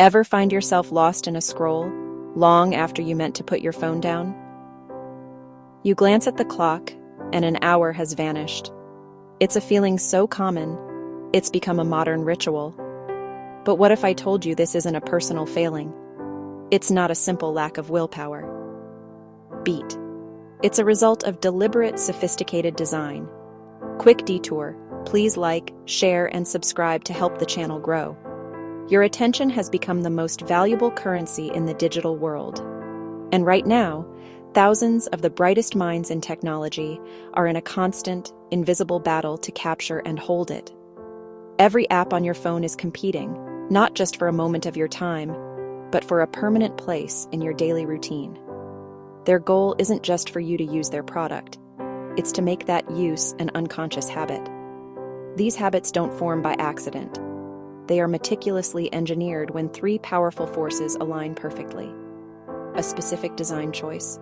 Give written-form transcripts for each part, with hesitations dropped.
Ever find yourself lost in a scroll, long after you meant to put your phone down? You glance at the clock, and an hour has vanished. It's a feeling so common, it's become a modern ritual. But what if I told you this isn't a personal failing? It's not a simple lack of willpower. Beat. It's a result of deliberate, sophisticated design. Quick detour. Please like, share, and subscribe to help the channel grow. Your attention has become the most valuable currency in the digital world. And right now, thousands of the brightest minds in technology are in a constant, invisible battle to capture and hold it. Every app on your phone is competing, not just for a moment of your time, but for a permanent place in your daily routine. Their goal isn't just for you to use their product, it's to make that use an unconscious habit. These habits don't form by accident. They are meticulously engineered when three powerful forces align perfectly: a specific design choice,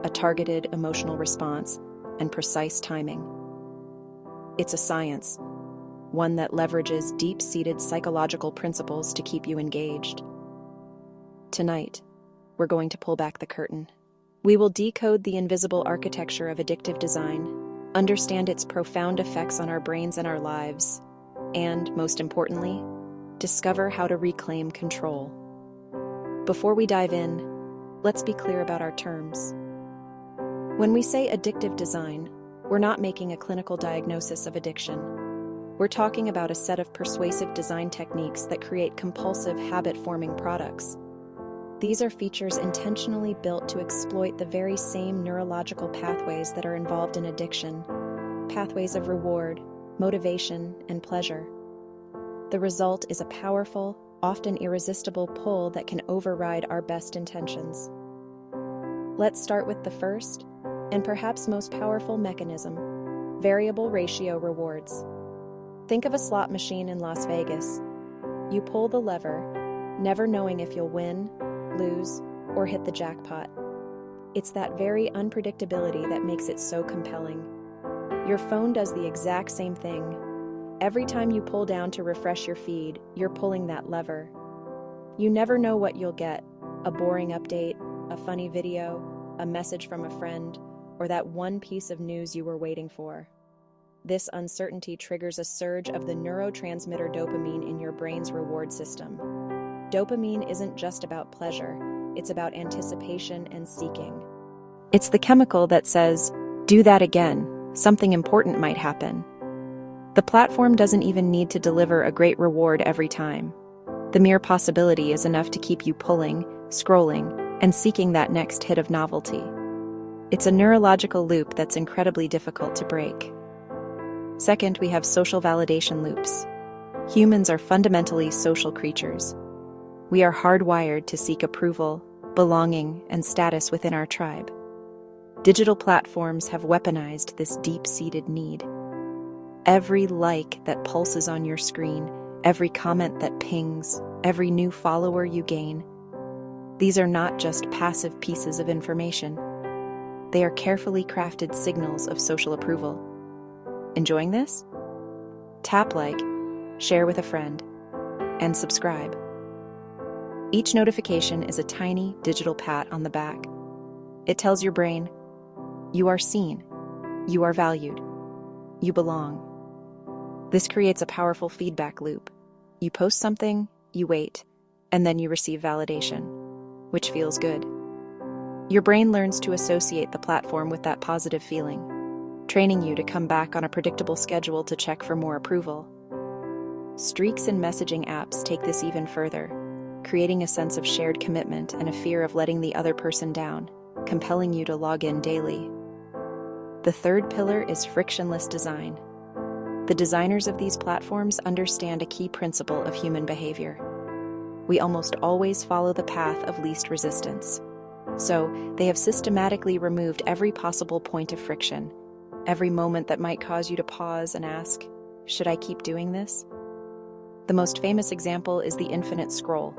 a targeted emotional response, and precise timing. It's a science, one that leverages deep-seated psychological principles to keep you engaged. Tonight, we're going to pull back the curtain. We will decode the invisible architecture of addictive design, understand its profound effects on our brains and our lives, and, most importantly, discover how to reclaim control. Before we dive in, let's be clear about our terms. When we say addictive design, we're not making a clinical diagnosis of addiction. We're talking about a set of persuasive design techniques that create compulsive, habit-forming products. These are features intentionally built to exploit the very same neurological pathways that are involved in addiction, pathways of reward, motivation, and pleasure. The result is a powerful, often irresistible pull that can override our best intentions. Let's start with the first, and perhaps most powerful mechanism: variable ratio rewards. Think of a slot machine in Las Vegas. You pull the lever, never knowing if you'll win, lose, or hit the jackpot. It's that very unpredictability that makes it so compelling. Your phone does the exact same thing. Every time you pull down to refresh your feed, you're pulling that lever. You never know what you'll get: a boring update, a funny video, a message from a friend, or that one piece of news you were waiting for. This uncertainty triggers a surge of the neurotransmitter dopamine in your brain's reward system. Dopamine isn't just about pleasure, it's about anticipation and seeking. It's the chemical that says, "Do that again, something important might happen." The platform doesn't even need to deliver a great reward every time. The mere possibility is enough to keep you pulling, scrolling, and seeking that next hit of novelty. It's a neurological loop that's incredibly difficult to break. Second, we have social validation loops. Humans are fundamentally social creatures. We are hardwired to seek approval, belonging, and status within our tribe. Digital platforms have weaponized this deep-seated need. Every like that pulses on your screen, every comment that pings, every new follower you gain, these are not just passive pieces of information. They are carefully crafted signals of social approval. Enjoying this? Tap like, share with a friend, and subscribe. Each notification is a tiny digital pat on the back. It tells your brain, you are seen, you are valued, you belong. This creates a powerful feedback loop. You post something, you wait, and then you receive validation, which feels good. Your brain learns to associate the platform with that positive feeling, training you to come back on a predictable schedule to check for more approval. Streaks in messaging apps take this even further, creating a sense of shared commitment and a fear of letting the other person down, compelling you to log in daily. The third pillar is frictionless design. The designers of these platforms understand a key principle of human behavior. We almost always follow the path of least resistance. So, they have systematically removed every possible point of friction, every moment that might cause you to pause and ask, should I keep doing this? The most famous example is the infinite scroll.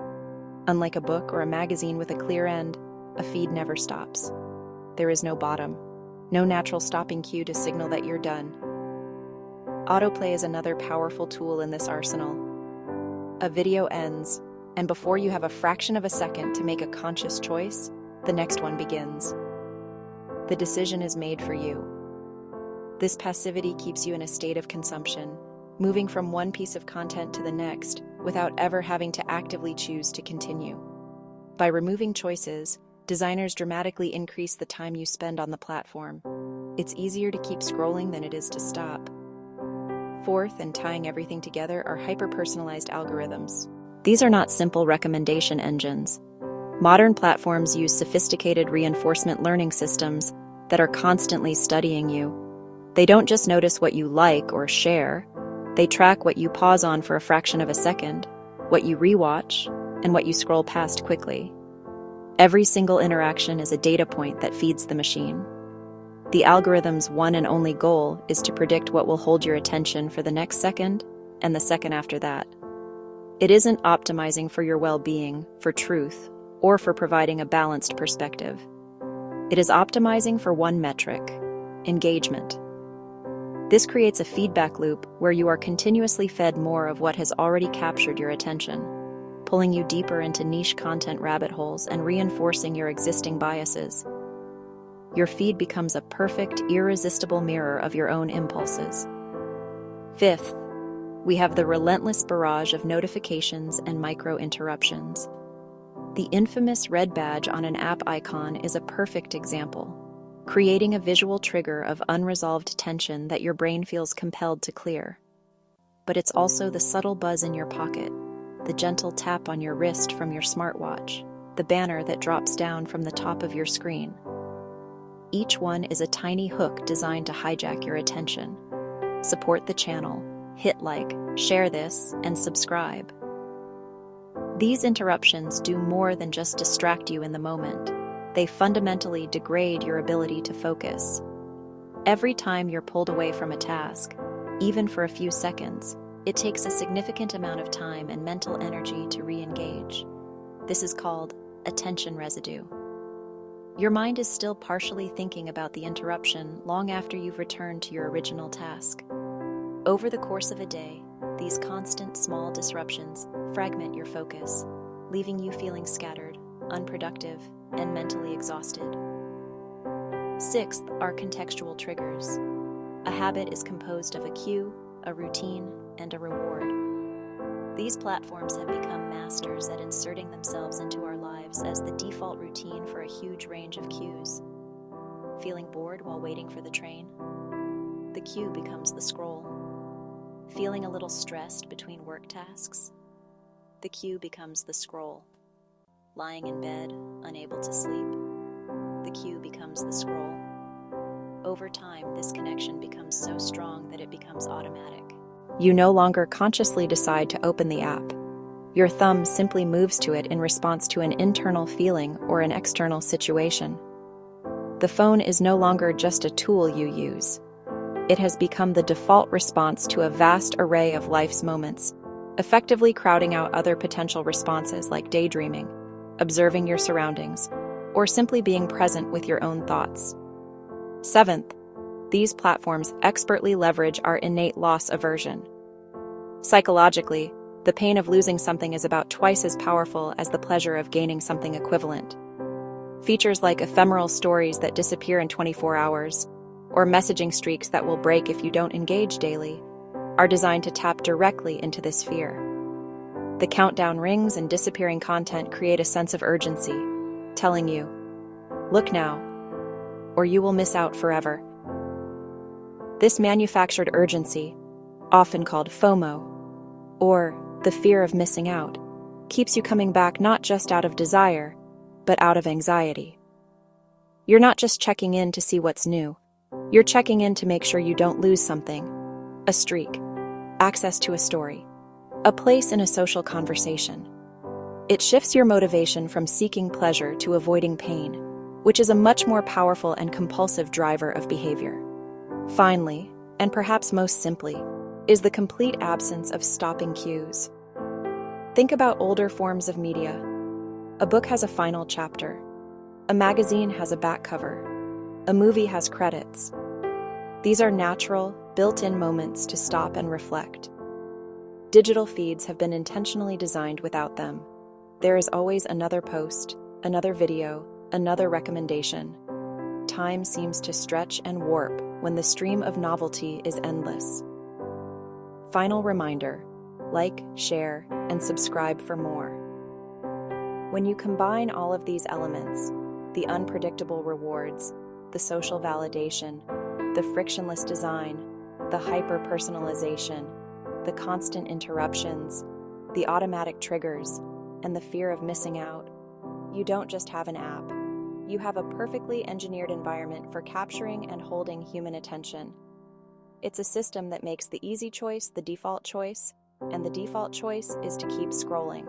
Unlike a book or a magazine with a clear end, a feed never stops. There is no bottom, no natural stopping cue to signal that you're done. Autoplay is another powerful tool in this arsenal. A video ends, And before you have a fraction of a second to make a conscious choice, the next one begins. The decision is made for you. This passivity keeps you in a state of consumption, moving from one piece of content to the next without ever having to actively choose to continue. By removing choices, designers dramatically increase the time you spend on the platform. It's easier to keep scrolling than it is to stop. Fourth, and tying everything together, are hyper-personalized algorithms. These are not simple recommendation engines. Modern platforms use sophisticated reinforcement learning systems that are constantly studying you. They don't just notice what you like or share. They track what you pause on for a fraction of a second, what you rewatch, and what you scroll past quickly. Every single interaction is a data point that feeds the machine. The algorithm's one and only goal is to predict what will hold your attention for the next second and the second after that. It isn't optimizing for your well-being, for truth, or for providing a balanced perspective. It is optimizing for one metric: engagement. This creates a feedback loop where you are continuously fed more of what has already captured your attention, pulling you deeper into niche content rabbit holes and reinforcing your existing biases. Your feed becomes a perfect, irresistible mirror of your own impulses. Fifth, we have the relentless barrage of notifications and micro-interruptions. The infamous red badge on an app icon is a perfect example, creating a visual trigger of unresolved tension that your brain feels compelled to clear. But it's also the subtle buzz in your pocket, the gentle tap on your wrist from your smartwatch, the banner that drops down from the top of your screen. Each one is a tiny hook designed to hijack your attention. Support the channel, hit like, share this, and subscribe. These interruptions do more than just distract you in the moment. They fundamentally degrade your ability to focus. Every time you're pulled away from a task, even for a few seconds, it takes a significant amount of time and mental energy to re-engage. This is called attention residue. Your mind is still partially thinking about the interruption long after you've returned to your original task. Over the course of a day, these constant small disruptions fragment your focus, leaving you feeling scattered, unproductive, and mentally exhausted. Sixth are contextual triggers. A habit is composed of a cue, a routine, and a reward. These platforms have become masters at inserting themselves into our lives as the default routine for a huge range of cues. Feeling bored while waiting for the train? The cue becomes the scroll. Feeling a little stressed between work tasks? The cue becomes the scroll. Lying in bed, unable to sleep? The cue becomes the scroll. Over time, this connection becomes so strong that it becomes automatic. You no longer consciously decide to open the app. Your thumb simply moves to it in response to an internal feeling or an external situation. The phone is no longer just a tool you use. It has become the default response to a vast array of life's moments, effectively crowding out other potential responses like daydreaming, observing your surroundings, or simply being present with your own thoughts. Seventh, these platforms expertly leverage our innate loss aversion. Psychologically, the pain of losing something is about twice as powerful as the pleasure of gaining something equivalent. Features like ephemeral stories that disappear in 24 hours, or messaging streaks that will break if you don't engage daily, are designed to tap directly into this fear. The countdown rings and disappearing content create a sense of urgency, telling you, "Look now, or you will miss out forever." This manufactured urgency, often called FOMO, or the fear of missing out, keeps you coming back not just out of desire, but out of anxiety. You're not just checking in to see what's new. You're checking in to make sure you don't lose something: a streak, access to a story, a place in a social conversation. It shifts your motivation from seeking pleasure to avoiding pain, which is a much more powerful and compulsive driver of behavior. Finally, and perhaps most simply, is the complete absence of stopping cues. Think about older forms of media. A book has a final chapter. A magazine has a back cover. A movie has credits. These are natural, built-in moments to stop and reflect. Digital feeds have been intentionally designed without them. There is always another post, another video, another recommendation. Time seems to stretch and warp when the stream of novelty is endless. Final reminder: like, share, and subscribe for more. When you combine all of these elements, the unpredictable rewards, the social validation, the frictionless design, the hyper-personalization, the constant interruptions, the automatic triggers, and the fear of missing out, you don't just have an app. You have a perfectly engineered environment for capturing and holding human attention. It's a system that makes the easy choice the default choice, and the default choice is to keep scrolling.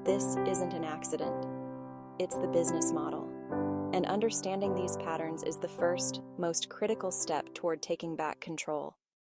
This isn't an accident. It's the business model. And understanding these patterns is the first, most critical step toward taking back control.